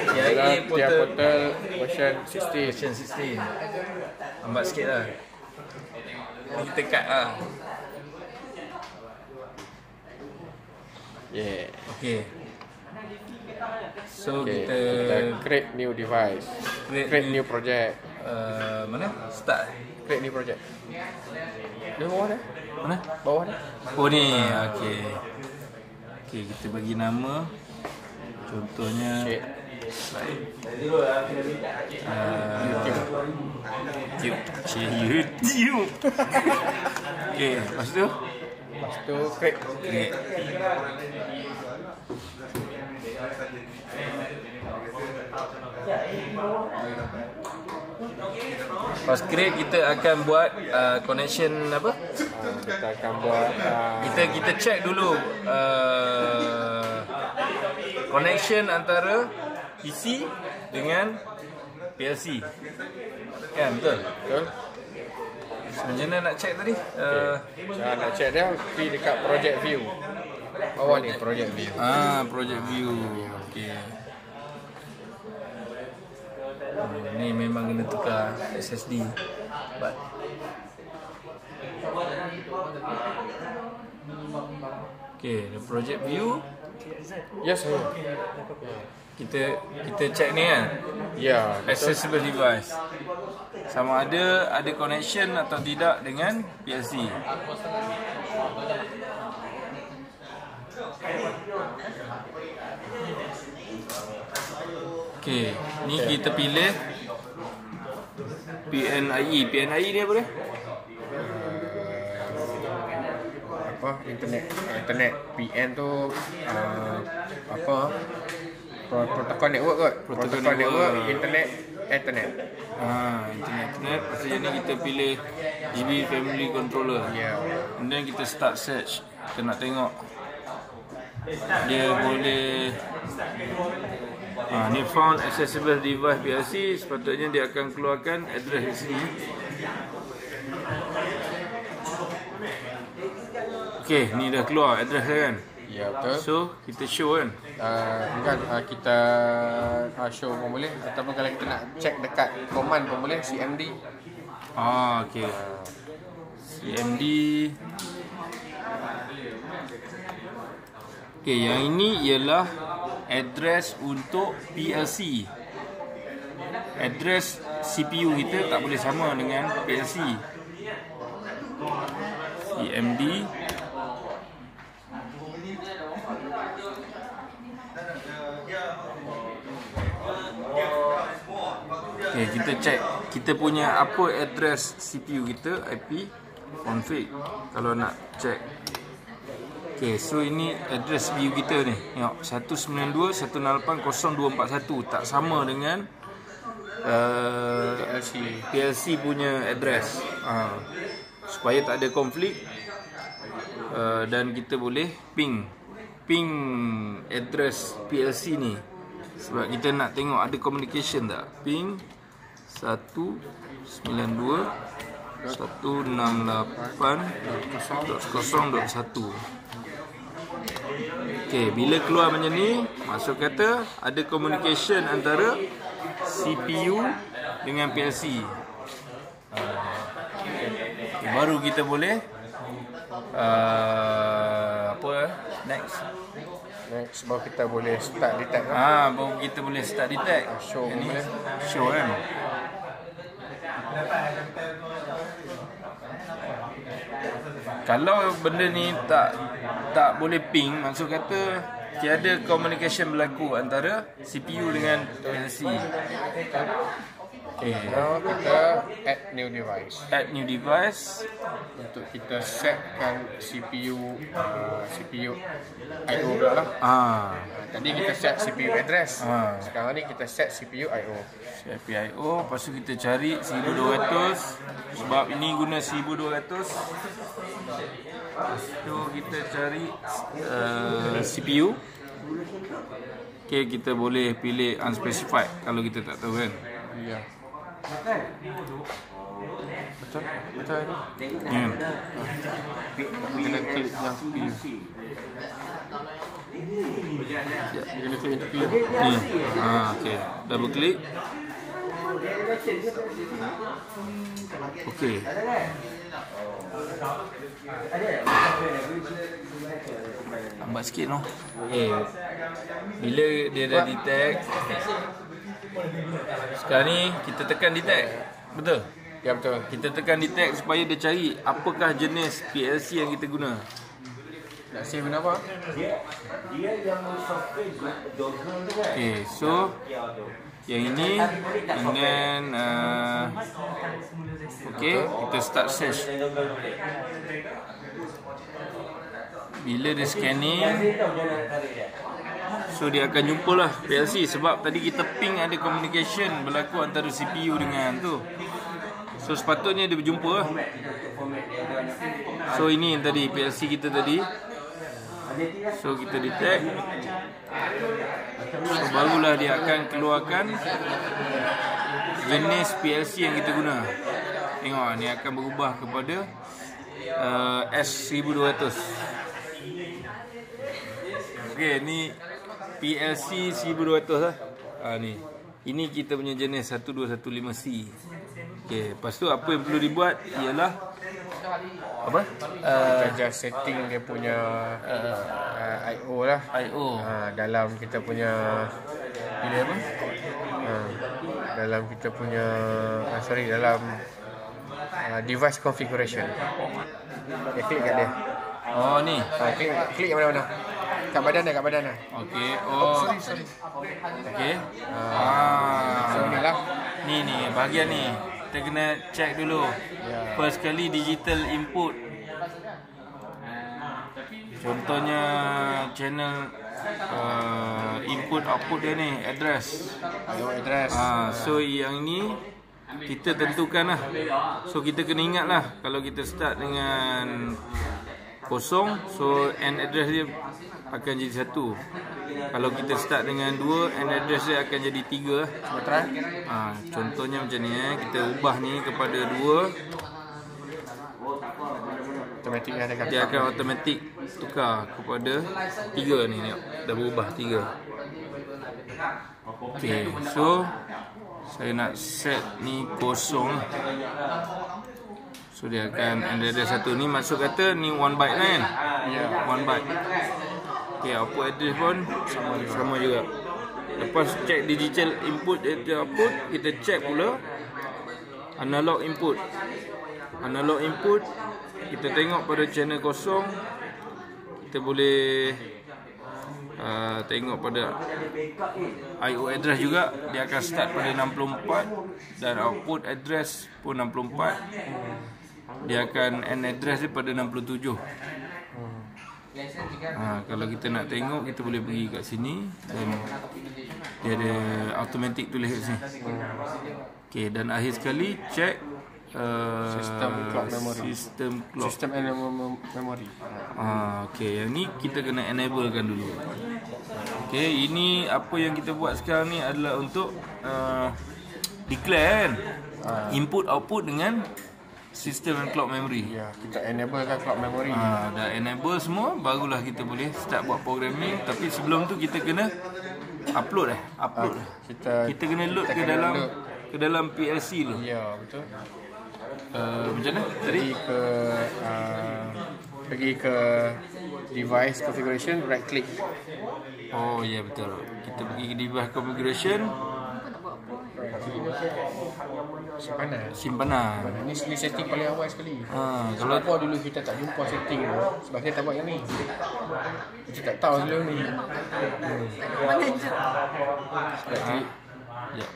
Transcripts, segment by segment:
TIA Portal version 16. Version 16. Lambat sikit lah. Kita cut lah. Yeah. Okay. So Okay, kita create new device. Create new project. mana? Start. Create new project. Di bawah dah. Mana? Bawah dah. Oh ni, okay. Okay, kita bagi nama. Contohnya YouTube. Okay, lepas tu create. Lepas create kita akan buat connection apa? Kita akan buat Kita check dulu connection antara PC dengan PLC. Kan betul? betul. Macam mana nak check tadi? Cara nak check dia pergi dekat project view. Bawah ni project view. Project view. Okey. Ni memang kena tukar SSD. But okay, the project view. Yes, sir. Kita check ni kan. Ya, Accessible device. Sama ada connection atau tidak dengan PLC. Okey, ni kita pilih PNIE. PNIE ni apa dia? internet PN tu protokol network kot. Protokol network internet Ethernet. Internet. Pasal ni kita pilih DB Family Controller. Kemudian kita start search. Kita nak tengok dia boleh ni found accessible device PLC. Sepatutnya dia akan keluarkan address di sini. Okey, ni dah keluar address dia kan. Ya, betul. So kita show kan. Kita show pun boleh, ataupun kalau kita nak check dekat command pun boleh, CMD. Okey. CMD. Okey, yang ini ialah address untuk PLC. Address CPU kita tak boleh sama dengan PLC. CMD. Okay, kita check kita punya apa address CPU kita, IP config. Kalau nak check. Okay, so ini address CPU kita ni. Tengok 192.168.0241 tak sama dengan PLC punya address. Supaya tak ada konflik, dan kita boleh ping address PLC ni. Sebab kita nak tengok ada communication tak. Ping 192.168.0.1. Okey, bila keluar macam ni, maksud kata ada communication antara CPU dengan PLC. Baru kita boleh next baru kita boleh start detect baru kita boleh start detect. Show ni boleh. Show kan. Kalau benda ni tak boleh ping, maksud kata tiada communication berlaku antara CPU dengan PLC. Okay. Now kita add new device. Add new device. Untuk kita setkan CPU I/O pula lah. Tadi kita set CPU address. Sekarang ni kita set CPU I/O. CPU I/O. Lepas tu kita cari 1200. Sebab ini guna 1200. Lepas tu kita cari CPU. Okay, kita boleh pilih unspecified kalau kita tak tahu kan. Ya. Betul ni. Ya. Kena klik yang CPU. Dia kena klik untuk pilih. Ni. Okey. Double klik. Okey. Lambat sikit noh. Bila dia dah detect, sekarang ni kita tekan detect. Betul? Ya betul. Kita tekan detect supaya dia cari apakah jenis PLC yang kita guna. Nak save benda apa? Okay, so yang ini dengan okay, kita start search. Bila dia scanning, so dia akan jumpalah PLC sebab tadi kita ping ada communication berlaku antara CPU dengan tu. So sepatutnya dia berjumpa lah. So ini yang tadi PLC kita tadi. So kita detect. So barulah dia akan keluarkan jenis PLC yang kita guna. Tengok ni akan berubah kepada S1200. Okey, ni PLC 1200 lah. Ni. Ini kita punya jenis 1215C. Okey, lepas tu apa yang perlu dibuat ialah apa? Kita just setting dia punya I/O lah. I/O. Dalam kita punya Bila apa? dalam kita punya dalam device configuration. Okay, klik kat dia. Oh ni. Klik yang mana-mana. Kat badan dah. Okey. Oh. Sorry. Okey. So ni lah. Ni bahagian ni. Kita kena check dulu. First kali digital input. Contohnya channel input output dia ni address. So yang ni kita tentukan lah. So kita kena ingat lah kalau kita start dengan kosong, so end address dia akan jadi 1. Kalau kita start dengan 2, end address dia akan jadi 3 lah. Cuba try. Contohnya macam ni kita ubah ni kepada 2. Automatik dia akan automatik tukar kepada 3 ni, tengok dah berubah 3. Okey, so saya nak set ni kosong. So dia akan ada 1 ni, maksud kata ni 1 byte lah kan? Ya, 1 byte. Okey, output address pun sama juga. Lepas check digital input data output, kita check pula analog input. Analog input kita tengok pada channel kosong, kita boleh tengok pada I/O address juga. Dia akan start pada 64 dan output address pun 64. Dia akan end address dia pada 67. Kalau kita nak tengok, kita boleh pergi kat sini dan dia ada automatic tulis kat sini. Okey, dan akhir sekali check Sistem clock memory. Sistem memory. Okey, yang ni kita kena enablekan dulu. Okey, ini apa yang kita buat sekarang ni adalah untuk declare kan? Input output dengan sistem and clock memory. Ya, kita enable kan clock memory. Dah enable semua, barulah kita boleh start buat programming. Tapi sebelum tu kita kena upload. Kita kena load ke dalam PLC tu. Ya, betul. Macam mana tadi? Pergi ke device configuration, right click. Oh ya, betul. Kita pergi ke device configuration, simpanan. Ini setting paling awal sekali. Kalau apa dulu kita tak jumpa setting tu, sebab kita tak buat yang ni. Kita tak tahu sebelum ni. Ya.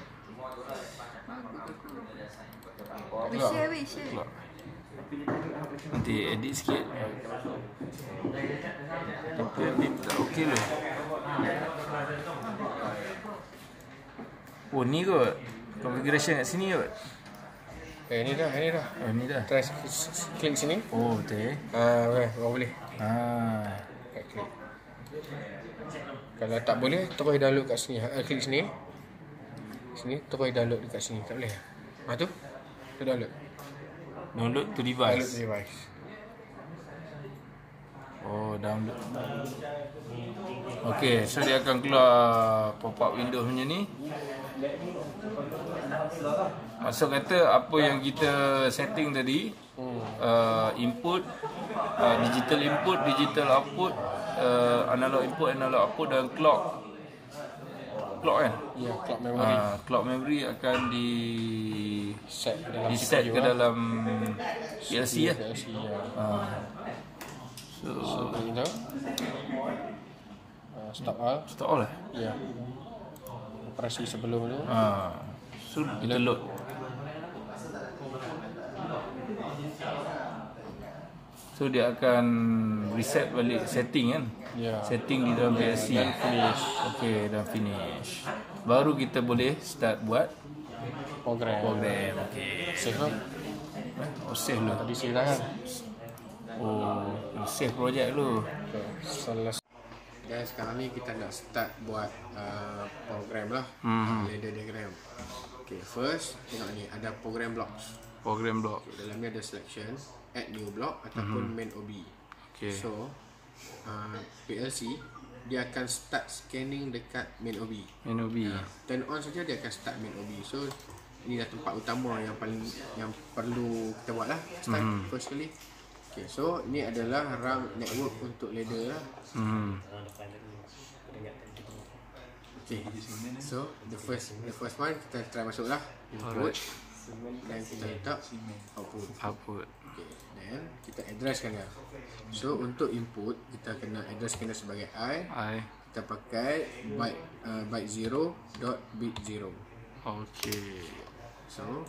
Share. Nanti edit sikit. Tapi edit tak okey lah. Oh ni kot configuration kat sini kot. Ni dah. Ni dah. Try klik sini. Oh betul. Boleh. Klik. Kalau tak boleh, terus download kat sini. Klik sini. Terus download dekat sini. Tak boleh. Tu. Tu download. Download to device. Download to device. Oh, download. Okey, so dia akan keluar pop-up window macam ni. Maksud kata apa yang kita setting tadi, input, digital input, digital output, analog input, analog output dan clock kan? Ya, clock memory. Clock memory akan Set set ke dalam PLC ya. PLC ya. So Ini tu. Stop all. stop all lah. Ya. Operasi sebelum tu. So kita load. So dia akan reset balik setting kan? Ya. Setting di dalam PLC. Dan finish. Okey, dah finish. Baru kita boleh start buat Program. Okey. Save lah. Oh, save dulu. Tadi save dah kan. Oh, save projek dulu. Okay. Selesai. Dan sekarang ni kita nak start buat program lah. Ladder diagram. Okay, first tengok ni ada program blocks. Program block. Okay, dalam ni ada selection, add new block ataupun main OB. Okey. So PLC dia akan start scanning dekat main OB. NOB. Turn on saja dia akan start main OB. So ini dah tempat utama yang perlu kita buat lah. Start first kali. Okay, so ni adalah RAM network untuk ladder lah. Okay, so the first one kita try masuk lah input. Dan kita letak output. Okay, then kita addresskan dia. So untuk input kita kena addresskan dia sebagai I. Kita pakai byte 0 dot bit 0. Okey. So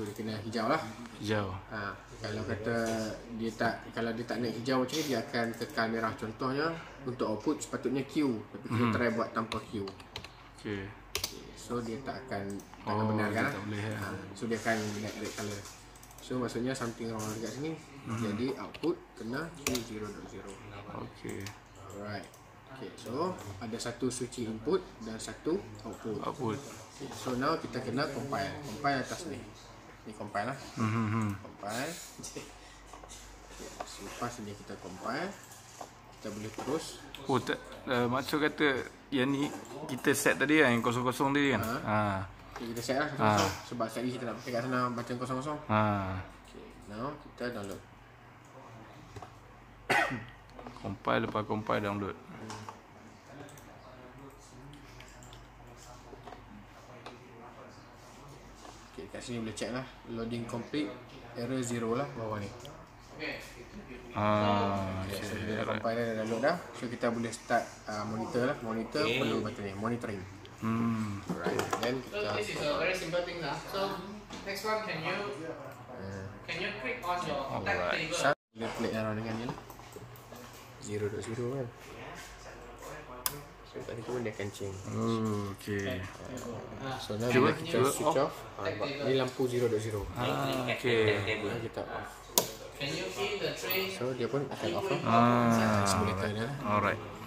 dia kena hijau lah. Hijau. Kalau dia tak nak hijau macam ni, dia akan tekan merah. Contohnya untuk output sepatutnya Q, tapi kita try buat tanpa Q. Okey. So dia tak akan benar kan? Tak boleh. So dia akan red color. So maksudnya something wrong dekat sini. Jadi output kena Q0.0. Okey. Alright. Okay, so ada satu switch input dan satu output. Okay, so now kita kena compile atas ni. Ni compile lah. Compile. Okay, selepas ni kita compile, kita boleh terus. Oh, maksud kata yang ni kita set tadi kan, yang kosong-kosong tadi kan? Okay, kita set lah kosong-kosong. Sebab sekali kita nak pakai kat sana bacaan kosong-kosong. Okay, now kita download. Compile, lepas compile download. Okay, kat sini boleh check lah. Loading complete, error 0 lah bawah ni. Okay, so kita dah compile dah, download dah. So kita boleh start monitor lah. Monitor perlu button ni, monitoring. Right, then kita. So this is a very simple thing lah. So next one, can you click on your timetable? Boleh play around dengan ni lah. 0.0 kan. So tadi tu dia kencing. Okey. So now bila kita switch off, ni lampu 0.0. Okey. Kita off. Can you see the tray? So dia pun akan off lah. Monitor dia lah.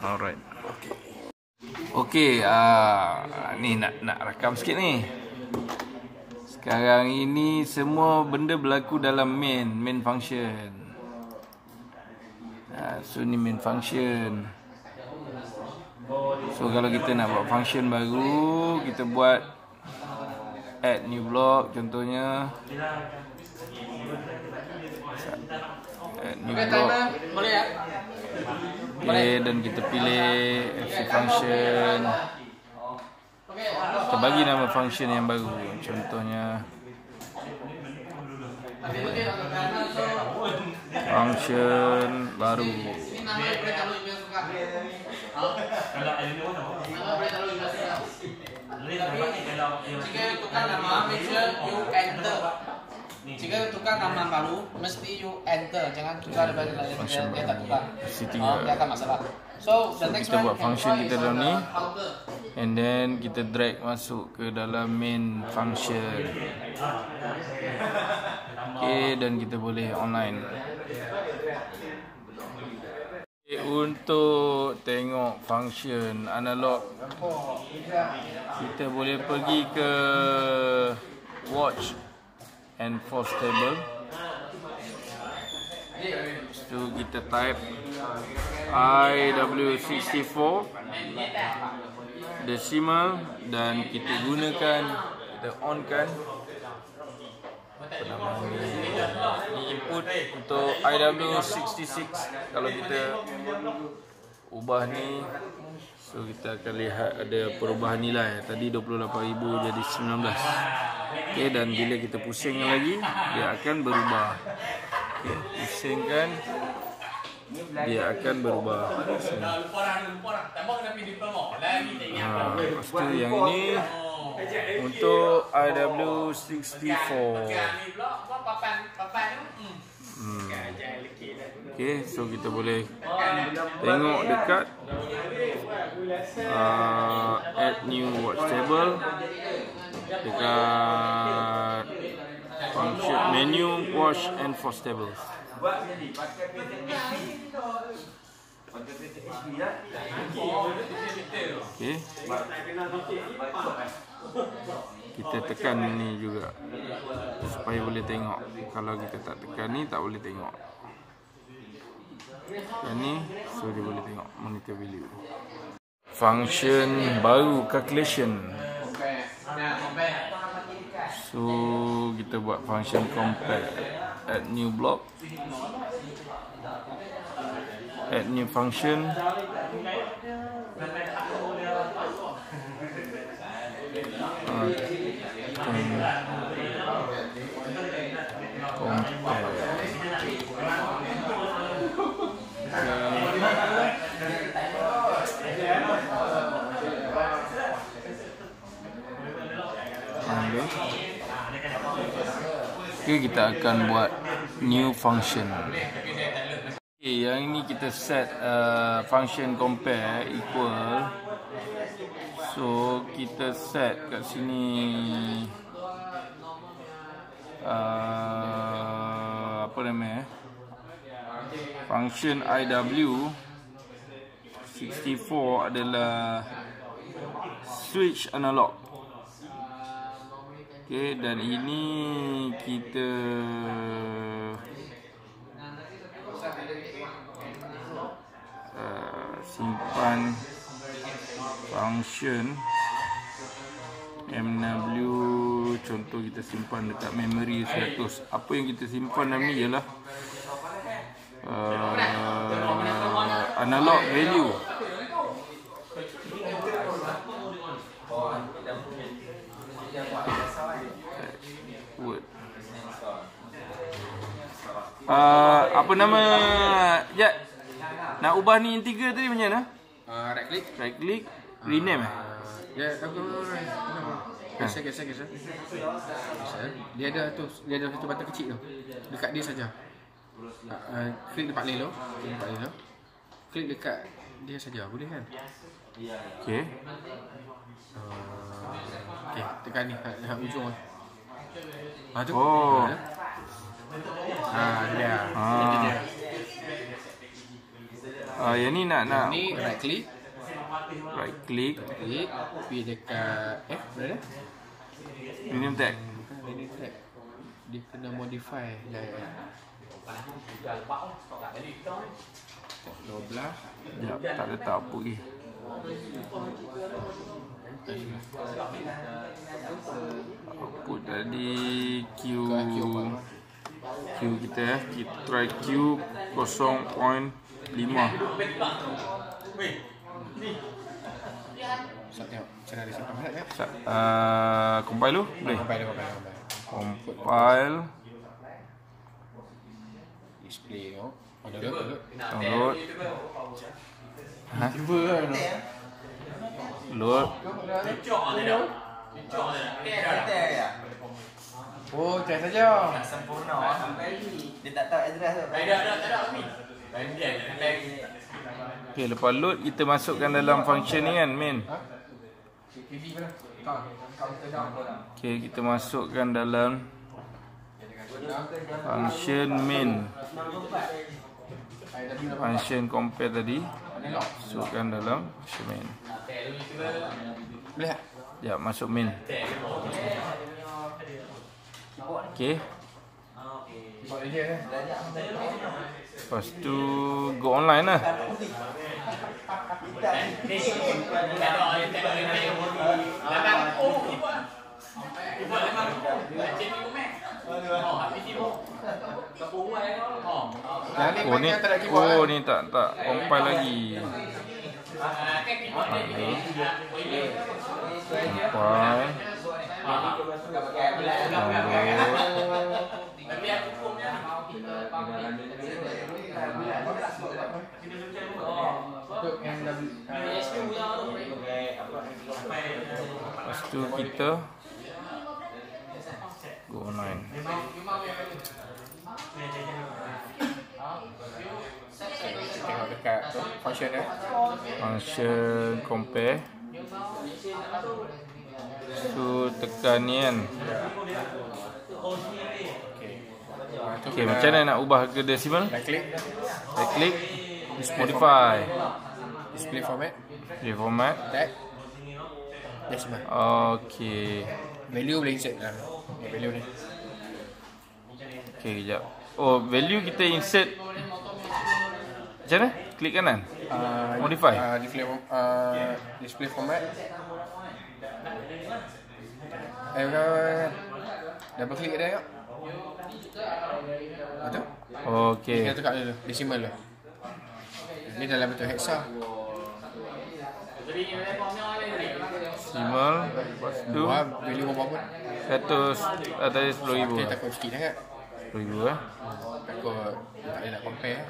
Alright. Okey, ni nak rakam sikit ni. Sekarang ini semua benda berlaku dalam main function. So ni main function. So kalau kita nak buat function baru, kita buat add new block contohnya. Add new block. Boleh ya? Okay, dan kita pilih FC function. Kita bagi nama function yang baru. Contohnya function baru. Ini namanya boleh taruh email suka. Boleh taruh email suka. Jika tukar nama, make sure you enter. Jika tukar nama baru, mesti you enter. Jangan tukar daripada dia tak tukar. Dia akan masalah. So the next kita one buat function kita dalam ni, counter. and then kita drag masuk ke dalam main function. Okay, dan kita boleh online. Okay, untuk tengok function analog, kita boleh pergi ke watch and force table. Lepas tu kita type IW64 decimal, dan kita gunakan, kita onkan ni input untuk IW66. Kalau kita ubah ni, so kita akan lihat ada perubahan nilai. Tadi 28,000 jadi 19. Okey, dan bila kita pusingkan lagi, dia akan berubah. Okey, pusingkan, dia akan berubah. Lepas tu yang ini untuk IW64. Okay, so kita boleh tengok dekat add new watch table, dekat function menu watch and force tables. Okay, kita tekan ni juga supaya boleh tengok. Kalau kita tak tekan ni, tak boleh tengok. Tekan ni, so dia boleh tengok monitor value. Function baru, calculation. So kita buat function compare. Add new block, add new function. Okay, kita akan buat new function. Okay, yang ini kita set function compare equal. So kita set kat sini apa namanya, function IW64 adalah switch analog. Okay, dan ini kita simpan function MW, contoh kita simpan dekat memory 100. Apa yang kita simpan dalam ni ialah analog value. Word. Apa nama? Ya. Nak ubah ni integer tadi macam mana? Right click, rename Ya, aku Geser. Dia ada satu button kecil tu. Dekat dia saja. Klik dekat layer tu. Klik dekat dia saja, boleh kan? Okey. Okey, tekan ni dekat ujung. Tu. Oh. Dia. Yang ni nak ni right click, pergi dekat berada? Rename tag. Dia kena modify layout. 12. Ya, tak letak apa lagi. Output tadi Q kita kita try Q 0.5. Cara dia simpan mana ya? Compile dulu? Boleh? Compile. Display tu. Download. Tiba kan? Load. Oh, try saja. Sempurna. Dia tak tahu address tu. Tak. Okay, lepas load kita masukkan dalam function ni kan, main. Okay, kita masukkan dalam function main. Function compare tadi masukkan dalam function main. Boleh tak? Ya, masuk main. Okay. Buat dia. Lepas tu go online lah. Oh ni tak compile lagi. Compile. Lepas tu kita go online. Tengok dekat function dia. Function compare. So tekan ni kan. Okay, macam mana nak ubah ke decimal? Right click, modify. display format, tag, decimal. Okay. Value boleh insert lah. Value ni. Okay, kejap. Oh, value kita insert. Macam mana? Klik kanan. Modify. Display format. Double klik dia tengok. Betul? Okay. Kita tekan dulu, decimal dulu. Ni dalam bentuk hexa. Decimal. Lepas tu value berapa? 100 tadi 10,000. Kita takut sikit sangat. 10,000 Takut tak boleh nak compare.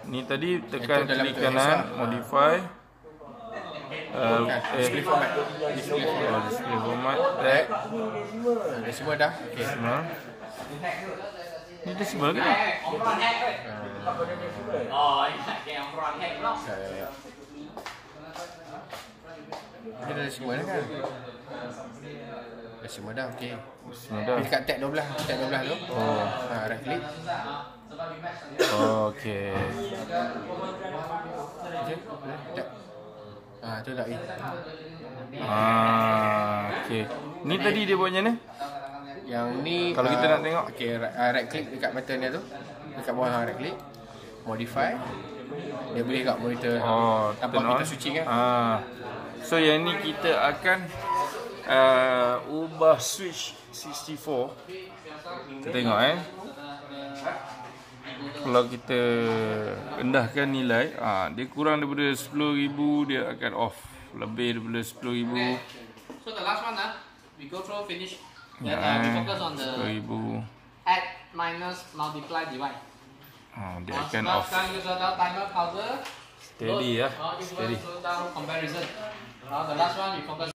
Ni tadi tekan klik kanan, modify. Display format. Display format. Tag. Semua dah. Okay. Decimal. Ni decimal ke? Ini dah semua dah kan? Dah semua dah, okey. Semua dah. Dekat tab 12 tu. Right click. Okey. Tab. Tu dah Okey. Ni tadi dia buat macam mana? Yang ni kalau kita nak tengok, okey, right click dekat button dia tu. Dekat bawah right click. Modify. Dia boleh kat monitor. Tanpa kita switching kan. So yang ni kita akan ubah switch 64. Kita tengok kalau kita rendahkan nilai, dia kurang daripada 10,000 dia akan off. Lebih daripada 10,000. So the last one we go through finish. Then we focus on the 10,000. add, minus, multiply, divide. Dia akan off. Sekarang kita dah timer counter. Steady ya. Steady. Comparison. The last one we focus